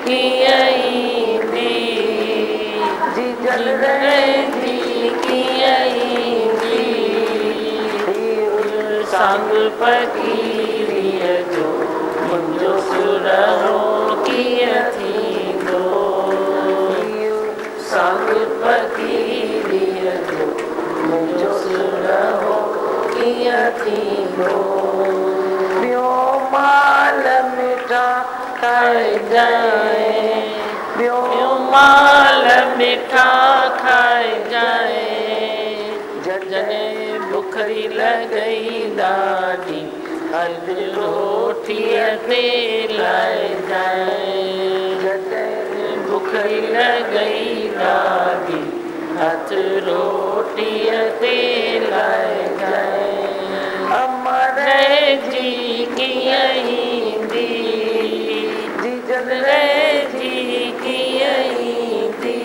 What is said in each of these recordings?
की आई दी, जी जल रहे जी की आई दी, संग फकीरी जो मुंजो सुरहो की थी दो, संग फकीरी जो मुंजो सुरहो की थी दो, ब्यो माल मिठा खाए जाए, ब्यो माल मिठा खाए जाए, जने बुखरी लगई दादी हद रोटी ते लाए जाए, जने बुखरी लगई दादी हथ रोटी ते लाए जाए, अमर जी की आई दी, जी जल रे जी की आई दी,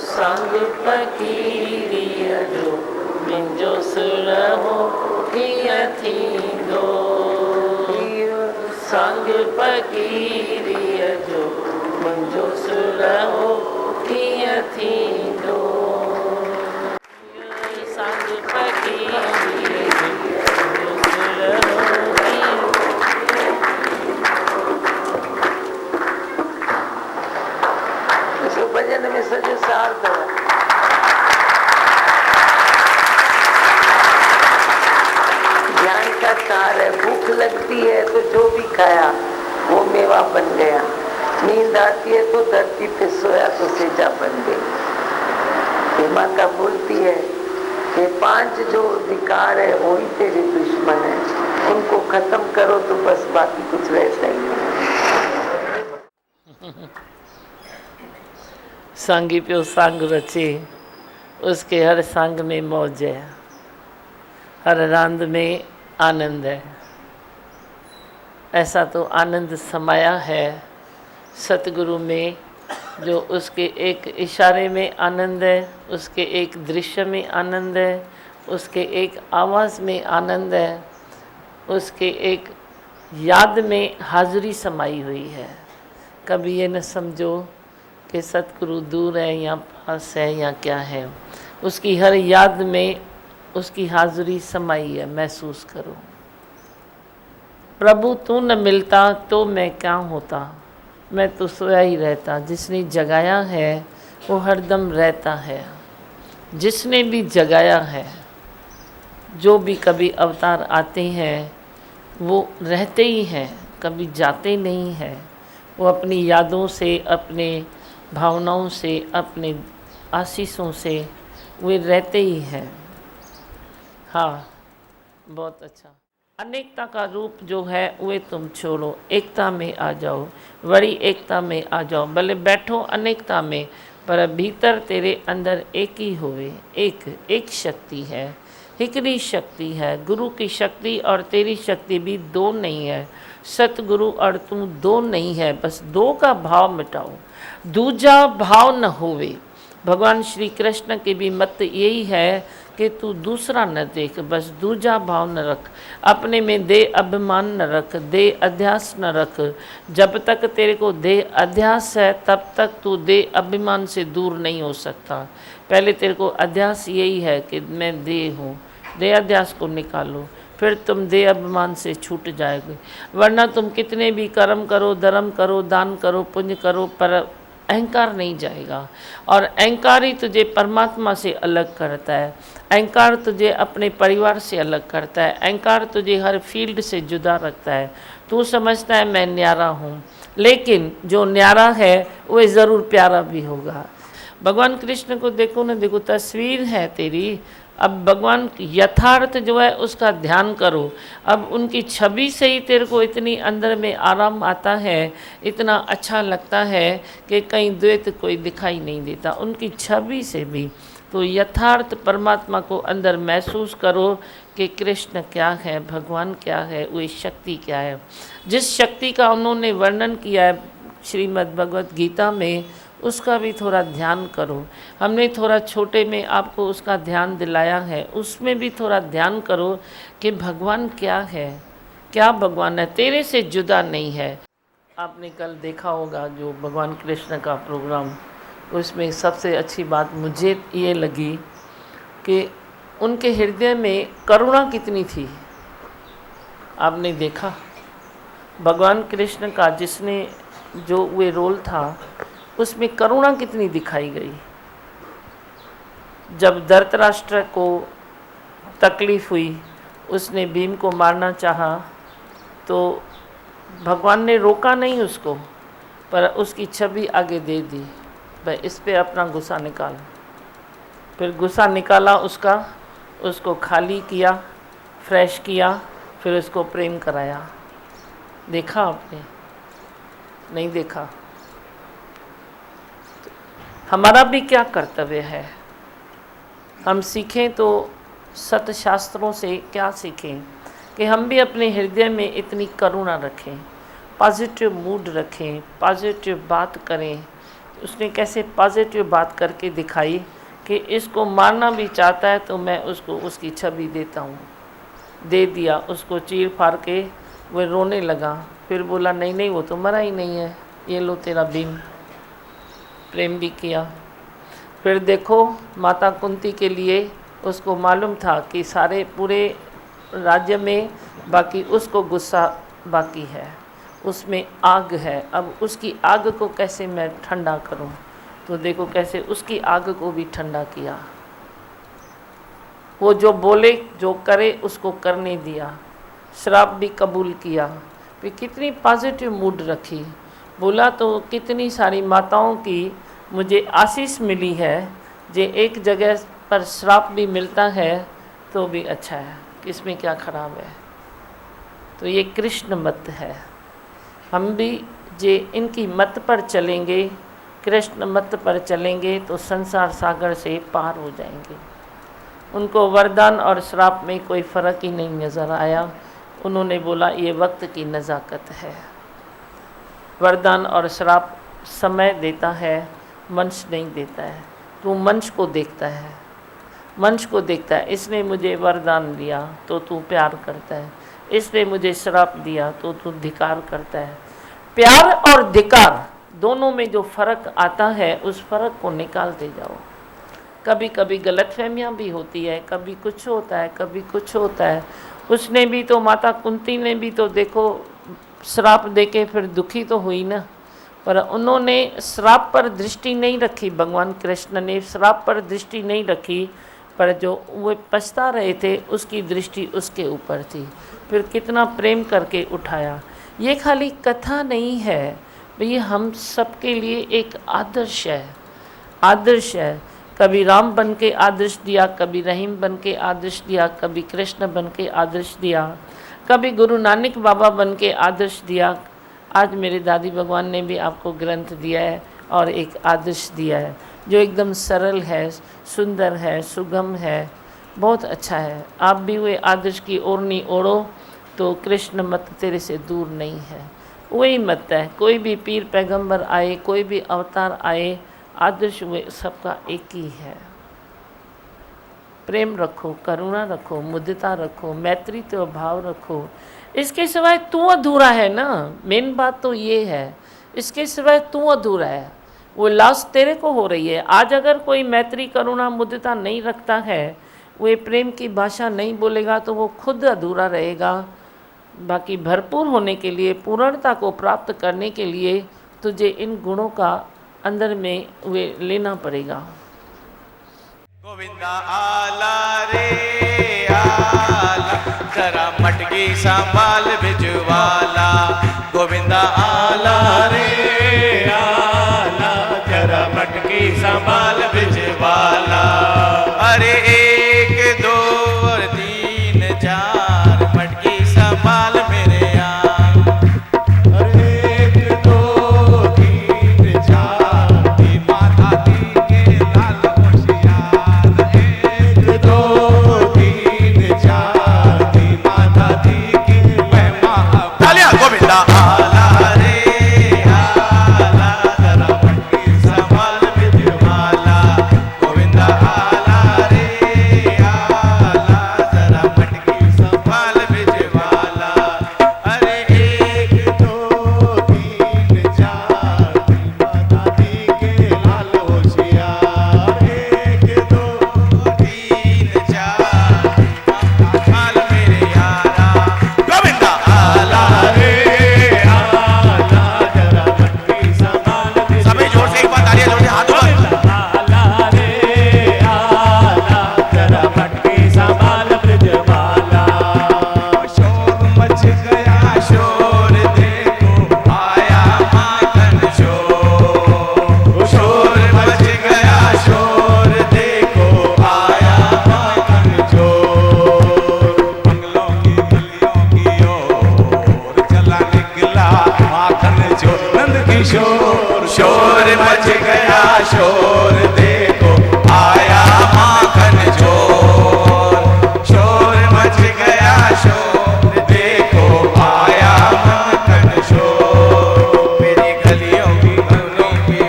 संग फकीरी जो मिंजो सुरहो की थी दो, संग फकीरी जो मिंजो सुरहो की थी दो, संग फकीरी जो सुरहो की। इसको भजन में सजो सार दो, सार है। भूख लगती है तो जो भी खाया वो मेवा बन गया, नींद आती है तो धरती पे सोया तो सेजा बन गई। माता बोलती है कि 5 जो विकार है वही तेरे दुश्मन है, उनको खत्म करो तो बस बाकी कुछ रहता ही नहीं। संगी प्यो संग रचे, उसके हर संग में मौज है, हर रांद में आनंद है। ऐसा तो आनंद समाया है सतगुरु में, जो उसके एक इशारे में आनंद है, उसके एक दृश्य में आनंद है, उसके एक आवाज़ में आनंद है, उसके एक याद में हाजिरी समाई हुई है। कभी ये न समझो कि सतगुरु दूर है या पास है या क्या है, उसकी हर याद में उसकी हाजिरी समाई है, महसूस करो। प्रभु तू न मिलता तो मैं क्या होता, मैं तो सोया ही रहता। जिसने जगाया है वो हरदम रहता है, जिसने भी जगाया है, जो भी कभी अवतार आते हैं वो रहते ही हैं, कभी जाते नहीं हैं। वो अपनी यादों से, अपने भावनाओं से, अपने आशीषों से वे रहते ही हैं। हाँ, बहुत अच्छा। अनेकता का रूप जो है वे तुम छोड़ो, एकता में आ जाओ, बड़ी एकता में आ जाओ। भले बैठो अनेकता में, पर भीतर तेरे अंदर एक ही होवे। एक शक्ति है, हिकड़ी शक्ति है। गुरु की शक्ति और तेरी शक्ति भी दो नहीं है, सतगुरु और तू दो नहीं है। बस दो का भाव मिटाओ, दूजा भाव न होवे। भगवान श्री कृष्ण की भी मत यही है कि तू दूसरा न देख, बस दूजा भाव न रख। अपने में दे अभिमान न रख, दे अध्यास न रख। जब तक तेरे को दे अध्यास है तब तक तू दे अभिमान से दूर नहीं हो सकता। पहले तेरे को अध्यास यही है कि मैं दे हूँ, दे अध्यास को निकालो, फिर तुम दे अभिमान से छूट जाएगे। वरना तुम कितने भी कर्म करो, धर्म करो, दान करो, पुण्य करो, पर अहंकार नहीं जाएगा। और अहंकार ही तुझे परमात्मा से अलग करता है, अहंकार तुझे अपने परिवार से अलग करता है, अहंकार तुझे हर फील्ड से जुदा रखता है। तू समझता है मैं न्यारा हूँ, लेकिन जो न्यारा है वह ज़रूर प्यारा भी होगा। भगवान कृष्ण को देखो ना, देखो तस्वीर है तेरी। अब भगवान यथार्थ जो है उसका ध्यान करो। अब उनकी छवि से ही तेरे को इतनी अंदर में आराम आता है, इतना अच्छा लगता है कि कहीं द्वैत कोई दिखाई नहीं देता उनकी छवि से भी। तो यथार्थ परमात्मा को अंदर महसूस करो कि कृष्ण क्या है, भगवान क्या है, वो शक्ति क्या है। जिस शक्ति का उन्होंने वर्णन किया है श्रीमद् भगवत गीता में, उसका भी थोड़ा ध्यान करो। हमने थोड़ा छोटे में आपको उसका ध्यान दिलाया है, उसमें भी थोड़ा ध्यान करो कि भगवान क्या है, क्या भगवान है, तेरे से जुदा नहीं है। आपने कल देखा होगा जो भगवान कृष्ण का प्रोग्राम, उसमें सबसे अच्छी बात मुझे ये लगी कि उनके हृदय में करुणा कितनी थी। आपने देखा भगवान कृष्ण का जिसने जो वे रोल था उसमें करुणा कितनी दिखाई गई। जब धृतराष्ट्र को तकलीफ़ हुई, उसने भीम को मारना चाहा, तो भगवान ने रोका नहीं उसको, पर उसकी छवि आगे दे दी, भाई इस पे अपना गुस्सा निकाल। फिर गुस्सा निकाला उसका, उसको खाली किया, फ्रेश किया, फिर उसको प्रेम कराया। देखा आपने? नहीं देखा? हमारा भी क्या कर्तव्य है? हम सीखें तो सत शास्त्रों से क्या सीखें कि हम भी अपने हृदय में इतनी करुणा रखें, पॉजिटिव मूड रखें, पॉजिटिव बात करें। उसने कैसे पॉजिटिव बात करके दिखाई कि इसको मारना भी चाहता है तो मैं उसको उसकी छवि देता हूँ। दे दिया, उसको चीर फाड़ के वो रोने लगा। फिर बोला नहीं नहीं वो तो मरा ही नहीं है, ये लो तेरा भीम। प्रेम भी किया। फिर देखो माता कुंती के लिए उसको मालूम था कि सारे पूरे राज्य में बाकी उसको गुस्सा बाकी है, उसमें आग है, अब उसकी आग को कैसे मैं ठंडा करूं। तो देखो कैसे उसकी आग को भी ठंडा किया। वो जो बोले जो करे उसको करने दिया, श्राप भी कबूल किया। फिर कितनी पॉजिटिव मूड रखी। बोला तो कितनी सारी माताओं की मुझे आशीष मिली है, जे एक जगह पर श्राप भी मिलता है तो भी अच्छा है, इसमें क्या खराब है। तो ये कृष्ण मत है। हम भी जे इनकी मत पर चलेंगे, कृष्ण मत पर चलेंगे तो संसार सागर से पार हो जाएंगे। उनको वरदान और श्राप में कोई फ़र्क ही नहीं नज़र आया। उन्होंने बोला ये वक्त की नज़ाकत है। वरदान और श्राप समय देता है, मंच नहीं देता है। तू मंच को देखता है, मंच को देखता है। इसने मुझे वरदान दिया तो तू प्यार करता है, इसने मुझे श्राप दिया तो तू धिकार करता है। प्यार और धिकार दोनों में जो फ़र्क आता है उस फ़र्क को निकालते जाओ। कभी कभी गलतफहमियां भी होती है, कभी कुछ होता है, कभी कुछ होता है। उसने भी तो, माता कुंती ने भी तो देखो श्राप देके फिर दुखी तो हुई ना, पर उन्होंने श्राप पर दृष्टि नहीं रखी। भगवान कृष्ण ने श्राप पर दृष्टि नहीं रखी, पर जो वो पछता रहे थे उसकी दृष्टि उसके ऊपर थी। फिर कितना प्रेम करके उठाया। ये खाली कथा नहीं है भैया, हम सबके लिए एक आदर्श है, आदर्श है। कभी राम बन के आदर्श दिया, कभी रहीम बन के आदर्श दिया, कभी कृष्ण बन के आदर्श दिया, कभी गुरु नानक बाबा बन के आदर्श दिया। आज मेरे दादी भगवान ने भी आपको ग्रंथ दिया है और एक आदर्श दिया है जो एकदम सरल है, सुंदर है, सुगम है, बहुत अच्छा है। आप भी वे आदर्श की ओढ़नी ओढ़ो तो कृष्ण मत तेरे से दूर नहीं है। वही मत है, कोई भी पीर पैगंबर आए, कोई भी अवतार आए, आदर्श वे सबका एक ही है। प्रेम रखो, करुणा रखो, मुदिता रखो, मैत्रीत्व भाव रखो। इसके सिवाय तू अधूरा है ना, मेन बात तो ये है। इसके सिवाय तू अधूरा है, वो लॉस तेरे को हो रही है। आज अगर कोई मैत्री करुणा मुदिता नहीं रखता है, वे प्रेम की भाषा नहीं बोलेगा तो वो खुद अधूरा रहेगा। बाकी भरपूर होने के लिए, पूर्णता को प्राप्त करने के लिए तुझे इन गुणों का अंदर में वे लेना पड़ेगा। गोविंदा आला रे आला, जरा मटकी संभाल बिजवाला। गोविंदा आला रे आला, जरा मटकी संभाल बिजवाला। अरे 1 2 और 3 4 मटकी संभाल मेरे यार। अरे 1 2 3 4 दी माता दी के लाल होशियार। 1 2 3 4 दी माता दी के मैं तालियां। गोविंदा आला रे आला, जरा मटकी संभाल बिजवाला। गोविंदा आला रे आला, जरा मटकी संभाल बिजवाला। अरे 1 2 3 किशोर शोर मच गया शोर देखो आया माखन चोर शोर मच गया शोर देखो आया माखन चोर मेरी गलियों की गलियों की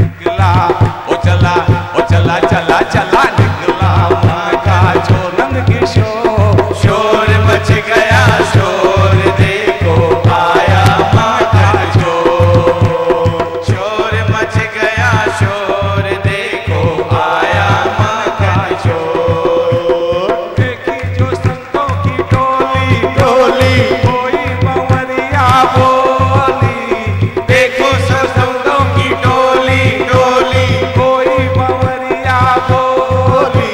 निकला ओ चला चला चला निकला माखा चोर नंद किशोर शोर मच गया शोर देखो आया माखन चोर शोर मच गया शोर देखो आया माखन चोर देखी जो संतों की टोली टोली कोई बंवरिया बोली देखो संतों की टोली टोली कोई बंवरिया बोली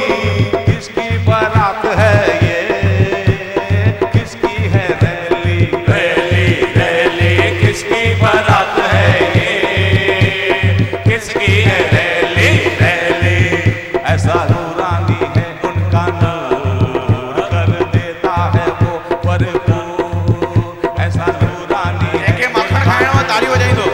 किसकी बारात है ये किसकी है रैली रैली रैली किसकी बारात है ये किसकी है रैली रैली ऐसा नूरानी है उनका नूर कर देता है वो भरपूर ऐसा नूरानी है मक्खन खाने में ताली हो जाए तो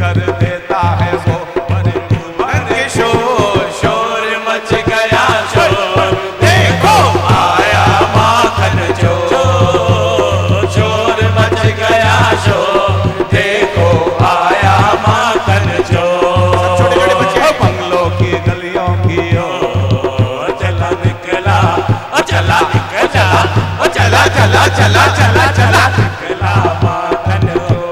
कर देता है वो भरपूर किशोर शोर मच गया शोर देखो आया माखन चोर शोर मच गया शोर देखो आया माखन चोर छोटे छोटे बच्चे बंगलों की गलियों की ओर चला निकला ओ चला निकला ओ चला चला चला चला चला निकला माखन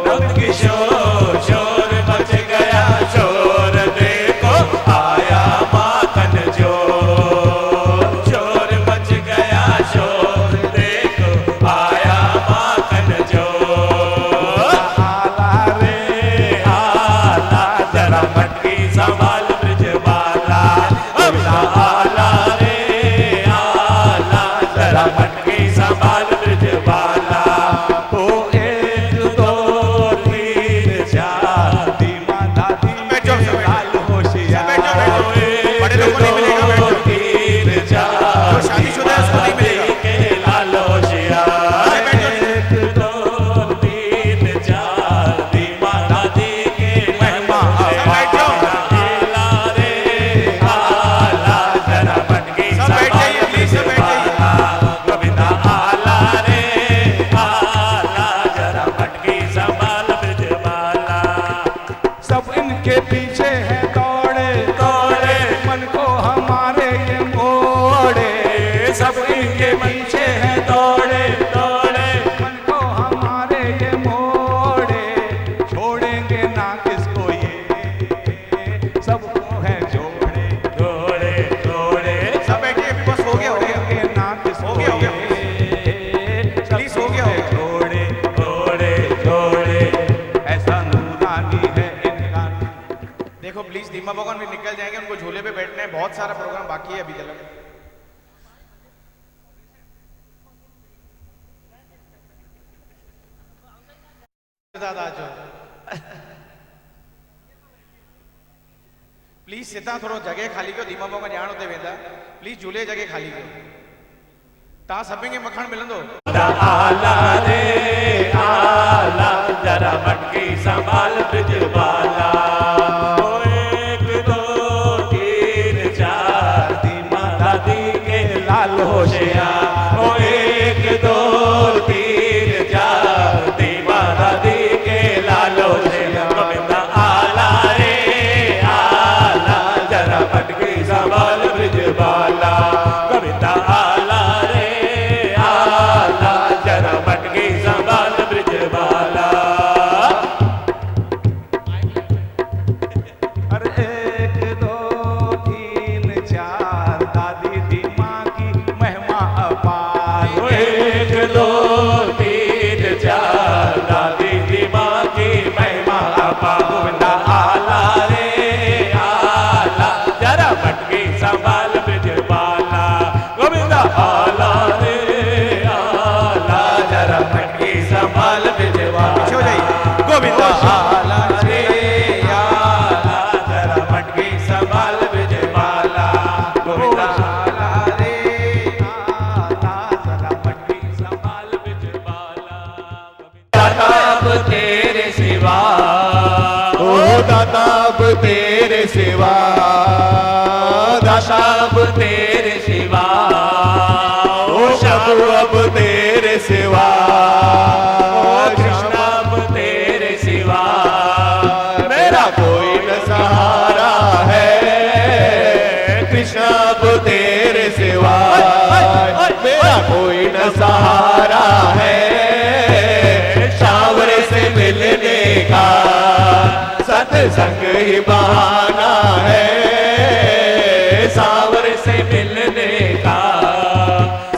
नंद किशोर शोर मच गया शोर देखो आया माखन चोर शोर मच गया शोर देखो आया माखन चोर आला रे आला जरा मटकी संभाल ब्रजबाला आला रे आला जरा मटकी संभाल ब्रजबाला ओ एक दो तीन चार दीमा दादी लाल होशियार बड़े लोगों को नहीं मिलेगा तीन चार शादीशुदा है उसको नहीं मिलेगा लाल होशियार एक दो तीन चार दीमा दादी के महिमा आला रे आला जरा मटकी कविता आला रे आला जरा मटकी संभाल ब्रजबाला सब इनके पीछे है दौड़े दौड़े मन को हमारे ये मोड़े सब इनके पीछे है दौड़े दौड़े मन को हमारे ये मोड़े छोड़ेंगे ना किसको ये सबको है जोड़े जोड़े जोड़े सब बैठिए बस हो गया ना किसको हो गया प्लीज हो गया जोड़े जोड़े जोड़े ऐसा नूरानी है इनका देखो प्लीज धीमा भगवान भी निकल जाएंगे उनको झूले पे बैठने हैं बहुत सारा प्रोग्राम बाकी है अभी तक दादा प्लीज सीधा थोड़ो जगह खाली कयो धीमा भगवान ॼाण उते वेंदा प्लीज झूले जगह खाली कयो तव्हां सभिनि खे मखण मिलंदो आला रे आला जरा मटकी संभाल ब्रजबाला एक दो तीन चार दीमा दादी के लाल होशियार ओ एक दो तीन चार दीमा दादी के लाल होशियार गोविंदा आला रे आला जरा मटकी संभाल ब्रजबाला गोविंदा आला रे आला जरा मटकी संभाल दाता अब तेरे सिवा, दाता अब तेरे सिवा, ओ सब अब तेरे सिवा, कृष्ण अब तेरे सिवा, मेरा कोई न सहारा है, कृष्ण अब तेरे सिवा, मेरा कोई न सहारा है, सांवरे से मिलने का सत्संग ही बहाना है, सांवरे से मिलने का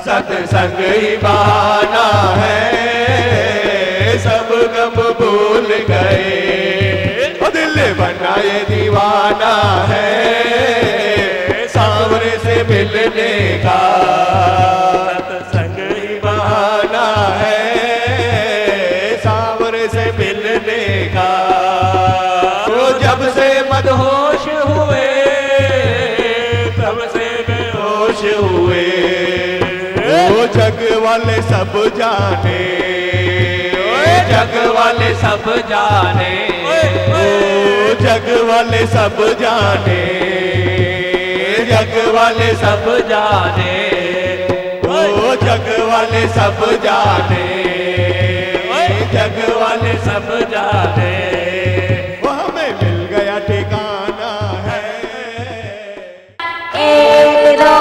सत्संग ही बहाना है, सब गम भूल गए, ओ दिल बना ये दीवाना है, सांवरे से मिलने का सत्संग ही बहाना है, सांवरे से मिलने का। तो जब से मदहोश हुए तब से बेहोश हुए, वो जग वाले सब जाने, जग वाले सब जाने, ओ जग वाले सब जाने, जग वाले सब जाने, ओ जग वाले सब जाने, जग वाले सब जाने, वो हमें मिल गया ठिकाना है। एक दो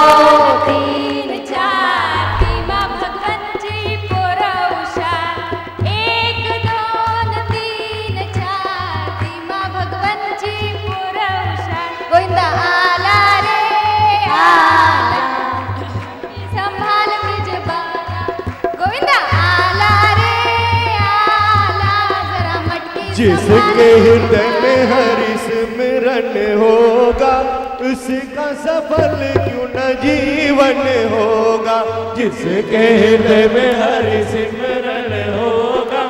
तीन चार टीमा भगवंत जी पुरौषा, एक दोन तीन चार टीमा भगवंत जी पुरौषा, गोविंदा आला रे आला, संभाल ब्रिज बाला, गोविंदा आला रे आला, जरा मटकी जिसके हृदय में हरि सिमरन होगा, उसका सफल क्यों न जीवन होगा, जिसके हृदय में हरि सिमरन होगा,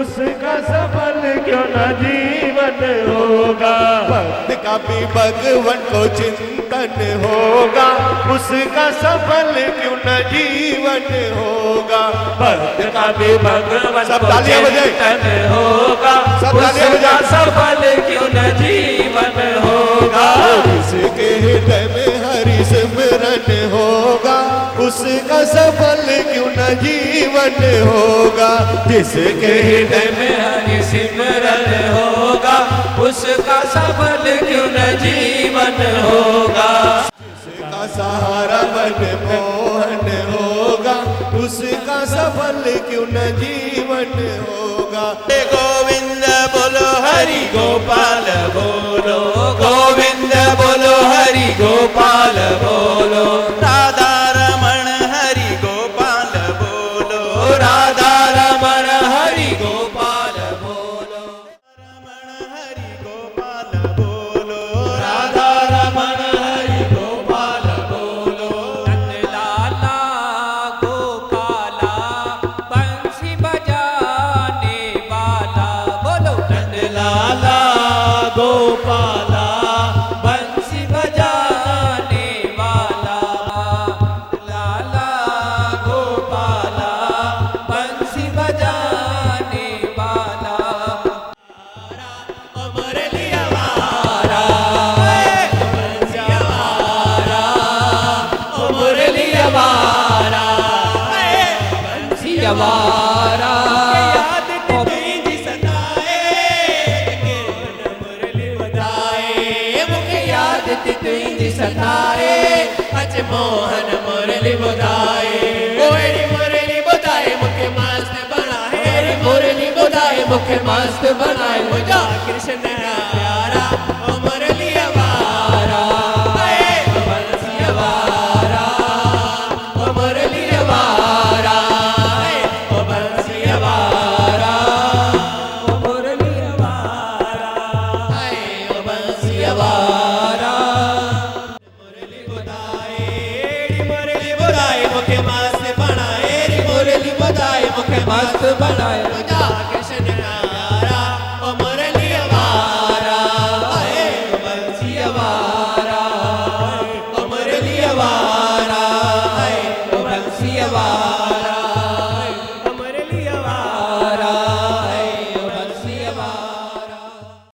उसका सफल क्यों न जीवन होगा, भक्त का भी भगवान को चिंतन होगा, उसका सफल क्यों न जीवन होगा, भक्त का भी भगवान सब तालियां बजाएं होगा, उसका सफल क्यों न जीवन होगा, जिसके हृदय में हरि सिमरन होगा, उसका सफल क्यों न जीवन होगा, जिसके हृदय में हरि सिमरन होगा, उसका सफल क्यों न जीवन होगा, जिसका सहारा मन मोहन होगा, उसका सफल क्यों न जीवन होगा। गोविंद बोलो हरि गोपाल बोलो, गोविंद बोलो हरि गोपाल बोलो, राधा रमण हरि गोपाल बोलो, राधा रमण हरि गोपाल बोलो, रमण हरि गोपाल बोलो, राधा रमण हरि गोपाल बोलो, नंदलाला गोपाला बंसी बजाने वाला, बोलो नंदलाला गोपाला बंसी बजाने वाला, लाला गोपाला बंसी बजाने वाला, मुरली आवारा बंसी आवारा, मुरली आवारा बंसी आवारा, याद तेरी सताए मुरली बजाए, मुझे याद तेरी सताए, अच मोहन मुरली बजाए, ओरी मुरली बजाए मुझे मस्त बनाए, मुरली बजाए मुझे मस्त बनाए, मुझा कृष्ण का प्यारा ओ मुरली आवारा, बंसी आवारा ओ मुरली आवारा, ओ बंसी आवारा ओ मुरली आवारा, ओ बंसी आवारा, मुरली बुदाए मुझे मस्त बनाए, मुरली बुदाए मुझे मस्त बनाए, मुझा कृष्ण